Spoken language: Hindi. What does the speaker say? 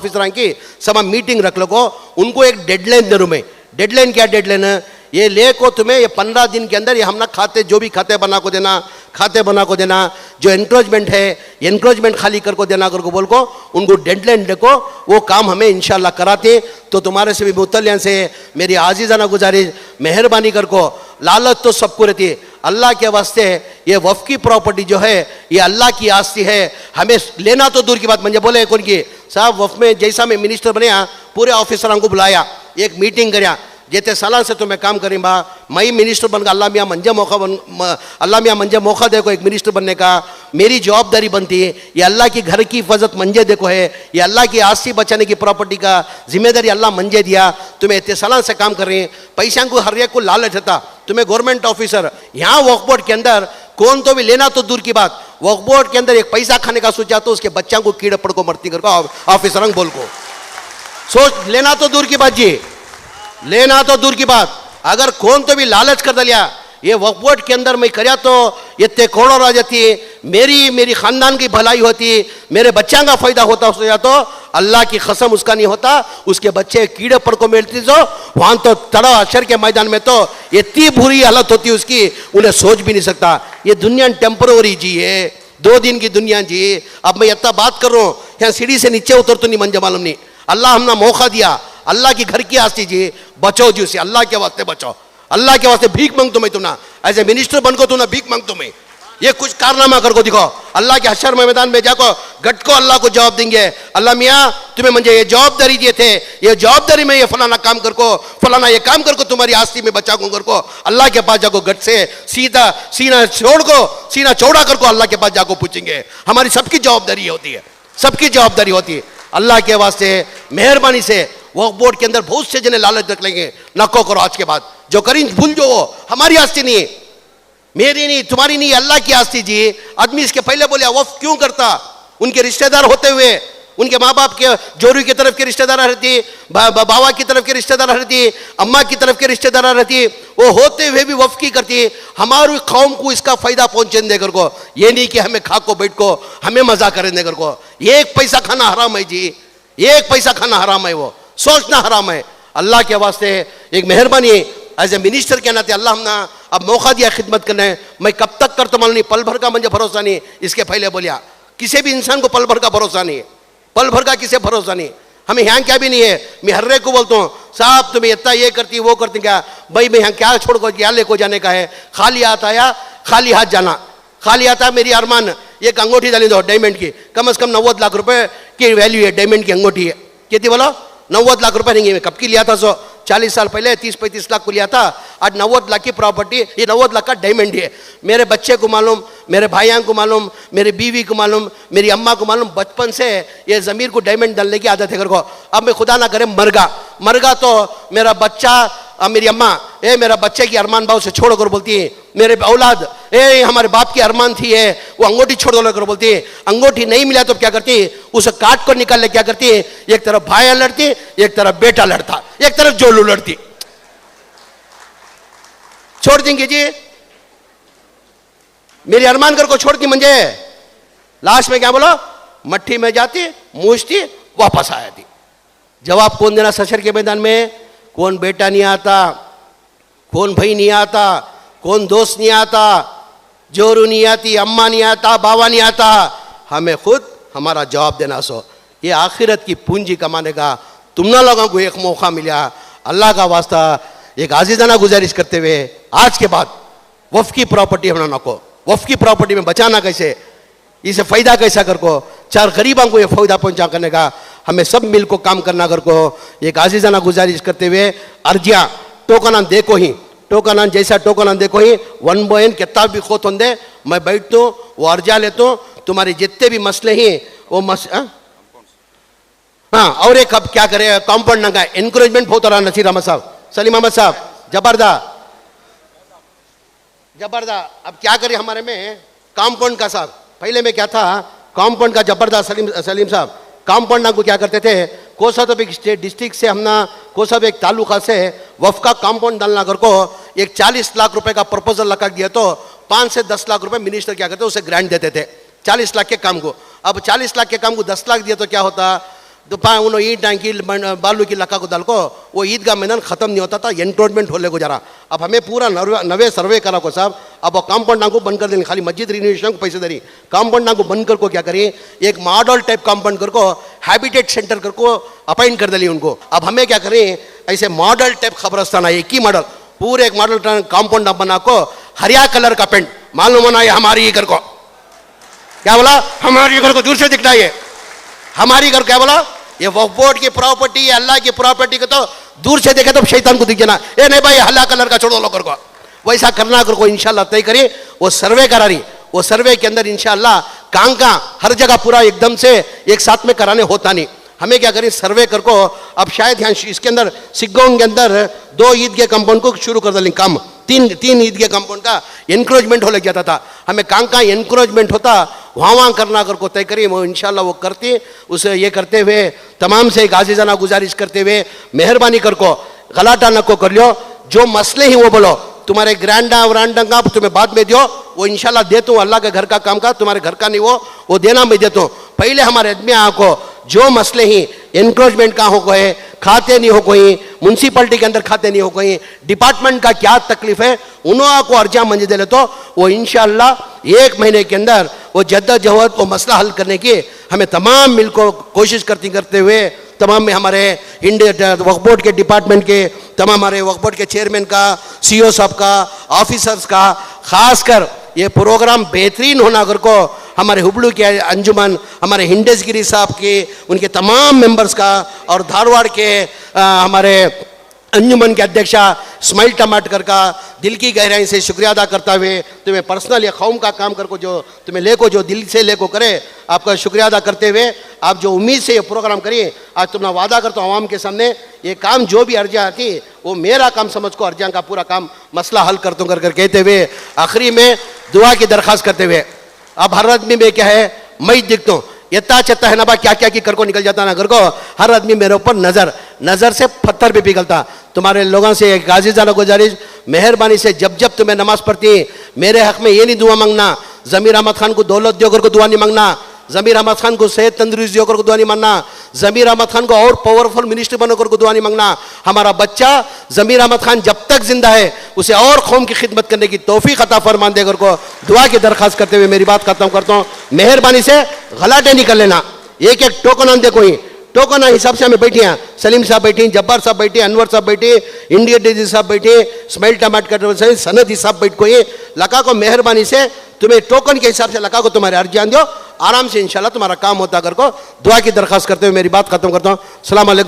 ऑफिसर की सब मीटिंग रख लो, उनको एक डेडलाइन दे मैं। डेडलाइन क्या डेडलाइन है? ये ले को तुम्हें ये 15 दिन के अंदर ये हम ना खाते जो भी खाते बना को देना, खाते बना को देना, जो एनक्रोचमेंट है एनक्रोचमेंट खाली कर को देना कर को बोल को उनको डेडलाइन देखो, वो काम हमें इंशाल्लाह कराते। तो तुम्हारे से भी मुतल्लियान से मेरी आजीज़ाना गुजारिश, मेहरबानी कर को, लालच तो सबको रहती है, अल्लाह के वास्ते ये वफ़ की प्रॉपर्टी जो है ये अल्लाह की आस्ती है, हमें लेना तो दूर की बात। मुझे बोले कौन की साहब वफ़ में जैसा मैं मिनिस्टर बनया पूरे ऑफिसरों को बुलाया, एक मीटिंग कराया, जेते साल से तो मैं काम करी बा, मैं मिनिस्टर बन गया, अल्लाह मियाँ मंजे मौका देखो एक मिनिस्टर बनने का, मेरी जवाबदारी बनती है, ये अल्लाह की घर की हिफाजत मंजे देखो है, ये अल्लाह की आस्ती बचाने की प्रॉपर्टी का जिम्मेदारी अल्लाह मंजे दिया, तुम्हें इतने साल से काम कर रहे हैं, पैसा को हर एक को लालच था, तुम्हें गवर्नमेंट ऑफिसर यहाँ वक्फ बोर्ड के अंदर कौन तो भी लेना तो दूर की बात, वक्फ बोर्ड के अंदर एक पैसा खाने का सोचा तो उसके बच्चों को कीड़े पड़ को मरती कर ऑफिसर बोल को सोच, लेना तो दूर की बात जी, लेना तो दूर की बात, अगर कौन तो भी लालच कर दिया ये वक्फ बोर्ड के अंदर मैं करया तो इतने करोड़ आ जाती, मेरी खानदान की भलाई होती, मेरे बच्चों का फायदा होता हो, तो अल्लाह की कसम उसका नहीं होता, उसके बच्चे कीड़े पड़ को मिलती, जो वहां तो तड़ा अशर के मैदान में तो इतनी बुरी हालत होती उसकी, उन्हें सोच भी नहीं सकता। ये दुनिया टेम्पररी जी है, 2 दिन की दुनिया जी। अब मैं इतना बात कर रहा हूँ, यहाँ सीढ़ी से नीचे उतर तो नहीं मंजे मालूम नहीं, अल्लाह हमने मौका दिया, अल्लाह की घर की आस्ती जी, बचो जी उसे, अल्लाह के वास्ते बचो, अल्लाह के वास्ते भीख मांगतो मैं, तुम ना एज ए मिनिस्टर बन को तुम ना भीख मांगतो मैं, ये कुछ कारनामा कर को दिखो, अल्लाह के हशर मैदान में जाको गट को अल्लाह को जवाब देंगे, अल्लाह मियाँ तुम्हें मुझे ये जवाबदारी दिए थे, ये जवाबदारी में ये फलाना काम कर को, फलाना ये काम कर को तुम्हारी आस्ती में बचा को कर को, अल्लाह के पास जाको गट से सीधा सीना छोड़ को, सीना चौड़ा कर को अल्लाह के पास जाको पूछेंगे। हमारी सबकी जवाबदारी होती है, सबकी जवाबदारी होती है। अल्लाह के वास्ते मेहरबानी से वक्फ बोर्ड के अंदर बहुत से जने लालच रख लेंगे, नको करो आज के बाद, जो करी भूल जो वो हमारी आस्ती नहीं है, मेरी नहीं तुम्हारी नहीं, अल्लाह की आस्ती जी। आदमी इसके पहले बोले वक्फ क्यों करता, उनके रिश्तेदार होते हुए, उनके माँ बाप के जोरू की तरफ के रिश्तेदार रहती, बाबा की तरफ के रिश्तेदार रहती, अम्मा की तरफ के रिश्तेदार रहती, वो होते हुए भी वक्फ की करती, हमारी कौम को इसका फायदा पहुंचने देकर को, ये नहीं कि हमें खा को बैठ को हमें मजा करने देकर को। एक पैसा खाना हराम है जी, एक पैसा खाना हराम है, वो सोचना हराम है। अल्लाह के वास्ते एक मेहरबानी एज ए मिनिस्टर के नाते अल्लाह हमने अब मौका दिया खिदमत करने, मैं कब तक कर तो मालूम नहीं, पल भर का मुझे भरोसा नहीं, इसके पहले बोलिया किसी भी इंसान को पल भर का भरोसा नहीं है, पल भर का किसे भरोसा नहीं, हमें यहाँ क्या भी नहीं है। मैं हर एक को बोलता हूँ साहब तुम्हें इतना ये करती वो करती, क्या भाई मैं यहाँ क्या छोड़ को क्या ले को जाने का है, खाली हाथ आया खाली हाथ जाना, खाली हाथ आया। मेरी अरमान एक अंगूठी डाली दो डायमंड की, कम से कम 90 लाख रुपए की वैल्यू है डायमंड की अंगूठी है, कितनी बोलो 90 लाख रुपए नहीं है, कब की लिया था, 40 साल पहले 30-35 लाख को लिया था, आज 90 लाख की प्रॉपर्टी, ये 90 लाख का डायमंड है। मेरे बच्चे को मालूम, मेरे भाइयों को मालूम, मेरी बीवी को मालूम, मेरी अम्मा को मालूम, बचपन से ये ज़मीर को डायमंड डालने की आदत है कर को। अब मैं खुदा ना करे मरगा तो मेरा बच्चा, मेरी अम्मा मेरा बच्चे की अरमान भाव से छोड़ कर बोलती है, मेरे औलाद हमारे बाप की अरमान थी वो अंगूठी छोड़ दो कर बोलती है, अंगूठी नहीं मिला तो क्या करती, उसे काट कर निकाल ले क्या करती, एक तरफ भाई लड़ती, एक तरफ बेटा लड़ता, एक तरफ जोलू लड़ती, छोड़ देंगे जी। मेरी अरमान कर को छोड़ती मुझे, लास्ट में क्या बोलो, मट्टी में जाती मूछती वापस आया थी। जवाब कौन देना सशर के मैदान में, कौन बेटा नहीं आता, कौन भाई नहीं आता, कौन दोस्त नहीं आता, जोरू नहीं आती, अम्मा नहीं आता, बाबा नहीं आता, हमें खुद हमारा जवाब देना। सो ये आखिरत की पूंजी कमाने का तुम ना लोगों को एक मौका मिला, अल्लाह का वास्ता एक आजीज़ाना गुजारिश करते हुए आज के बाद वफ़ की प्रॉपर्टी हम ना को, वफ़ की प्रॉपर्टी में बचाना कैसे, इसे फ़ायदा कैसा कर को, 4 गरीबों को ये फ़ायदा पहुंचा करने का हमें सब मिल को काम करना कर को एक आजीज़ाना गुजारिश करते हुए अर्जिया टोकना देखो ही, टोकना जैसा टोकना देखो ही, 1 बॉयन किताब भी खोत होंगे, मैं बैठता हूँ वो अर्जिया लेता हूँ, तुम्हारे जितने भी मसले हैं वो हाँ। और एक अब क्या करे, कॉम्पाउंड ना एनकरेजमेंट बहुत हो रहा नसीर अहमद साहब, सलीम अहमद साहब, जबरदस्त। अब क्या करें हमारे में कॉम्पाउंड का साहब, पहले में क्या था कॉम्पाउंड का जबरदस्त, सलीम साहब कॉम्पाउंड को क्या करते थे, कोसाब एक स्टेट डिस्ट्रिक्ट से हमने कोसाब एक तालुका से वफ़ का कॉम्पाउंड डालना कर को एक 40 लाख रुपए का प्रपोजल लगा दिया, तो 5 से 10 लाख रुपए मिनिस्टर क्या करते उसे ग्रांट देते थे 40 लाख के काम को। अब 40 लाख के काम को 10 लाख दिया तो क्या होता, उन्होंने ईट टांकी बालू की लक्का को डाल को वो ईदगाह मैदान खत्म नहीं होता था, एंटोनमेंट होले को जरा। अब हमें पूरा नवे सर्वे करा को साहब, अब वो कांपाउंड को बंद कर देंगे, खाली मस्जिद रिनोवेशन को पैसे दे रही, कांपाउंड को बंद कर को क्या करिए, एक मॉडल टाइप कांपाउंड कर को हैबिटेट सेंटर कर को अपॉइंट कर दिली उनको। अब हमें क्या करें, ऐसे मॉडल टाइप खबरस्तान है, एक ही मॉडल, पूरे एक मॉडल कांपाउंड बना को हरिया कलर का पेंट, मालूम होना ये हमारी घर को, क्या बोला, हमारी घर को दूर से दिखता है, हमारी घर, क्या बोला, ये वक्फ बोर्ड की प्रॉपर्टी है, अल्लाह की प्रॉपर्टी को तो दूर से देखे तो शैतान को दिख जाना, ए नहीं भाई हल्ला कलर का छोड़ो लोगों को, वैसा करना कर को इंशाल्लाह तय करिए। वो सर्वे करा रही, वो सर्वे के अंदर इंशाल्लाह कांका हर जगह पूरा एकदम से एक साथ में कराने होता नहीं, हमें क्या करें सर्वे कर को। अब शायद यहाँ इसके अंदर सिग्गोंग के अंदर 2 ईद के कंपाउंड को शुरू कर दें, काम 3 ईद के कंपाउंड का एनक्रोचमेंट हो लग जाता था, हमें कांका एनक्रोचमेंट होता वहाँ करना कर को तय करिए, वो इंशाल्लाह वो करती। उसे ये करते हुए तमाम से एक आजीजाना गुजारिश करते हुए मेहरबानी कर को गलाटा न को कर लो, जो मसले ही वो बोलो, तुम्हारे ग्रैंडा वरांडा का तुम्हें बाद में दो, वो इंशाल्लाह देता हूँ, अल्लाह के घर का काम का, तुम्हारे घर का नहीं वो देना मैं देता हूँ। पहले हमारे आदमी को जो मसले ही एनक्रोचमेंट का हो गए, खाते नहीं हो कोई, म्यूनसिपलिटी के अंदर खाते नहीं हो कोई, डिपार्टमेंट का क्या तकलीफ है, उन्होंने को अर्जा मंजूर दे ले तो वो इंशाल्लाह 1 महीने के अंदर वो जद्दोजहद वो मसला हल करने की हमें तमाम मिल को कोशिश करते हुए तमाम में हमारे इंडिया वक्फ बोर्ड के डिपार्टमेंट के तमाम हमारे वक्फ बोर्ड के चेयरमैन का, सीईओ साहब का, ऑफिसर्स का, खासकर ये प्रोग्राम बेहतरीन होना अगर को हमारे हुबलू के अंजुमन, हमारे हिंडेसगिरी साहब के, उनके तमाम मेंबर्स का, और धारवाड़ के हमारे अंजुमन के अध्यक्षा स्माइल टमाटर का दिल की गहराई से शुक्रिया अदा करता हुए तुम्हें पर्सनल या कौम का काम कर को जो तुम्हें लेको जो दिल से लेको करे, आपका शुक्रिया अदा करते हुए आप जो उम्मीद से ये प्रोग्राम करिए, आज तुमने वादा करता हूँ आवाम के सामने, ये काम जो भी अर्जा आती वो मेरा काम समझ को अर्जा का पूरा काम मसला हल करता हूँ कर कहते हुए आखिरी में दुआ की दरख्वास्त करते हुए, अब हर आदमी में क्या है, मैं दिखता हूँ इतना चत्ता है ना बा क्या क्या की कर को निकल जाता ना घर को, हर आदमी मेरे ऊपर नजर से पत्थर भी पिघलता। तुम्हारे लोगों से एक आजीज़ाना गुजारिश, मेहरबानी से जब जब तुम्हें नमाज पढ़ती मेरे हक में ये नहीं दुआ मांगना, ज़मीर अहमद खान को दौलत देकर को दुआ नहीं मांगना, ज़मीर अहमद खान को सेहत तंदुरुस्ती देकर को दुआ नहीं मांगना, ज़मीर अहमद खान को और पावरफुल मिनिस्टर बनकर को दुआ नहीं मांगना। हमारा बच्चा ज़मीर अहमद खान जब तक जिंदा है उसे और कौम की खिदमत करने की तौफीक अता फरमान देकर को दुआ की दरख्वास्त करते हुए मेरी बात खत्म करता हूँ। मेहरबानी से गलाटे निकल लेना, एक एक टोकन आन देखो, ही टोकन हिसाब से हमें बैठी हैं, सलीम साहब बैठी, जब्बार साहब बैठे, अनवर साहब बैठे, इंडिया डीजी साहब बैठे, स्माइल टमाटर सनद साहब बैठ को, ये लका को मेहरबानी से तुम्हें टोकन के हिसाब से लका को तुम्हारे अर्जियान दो, आराम से इंशाल्लाह तुम्हारा काम होता कर को दुआ की दरख्वास्त करते हुए मेरी बात खत्म करता हूँ। सलाम अलैकुम।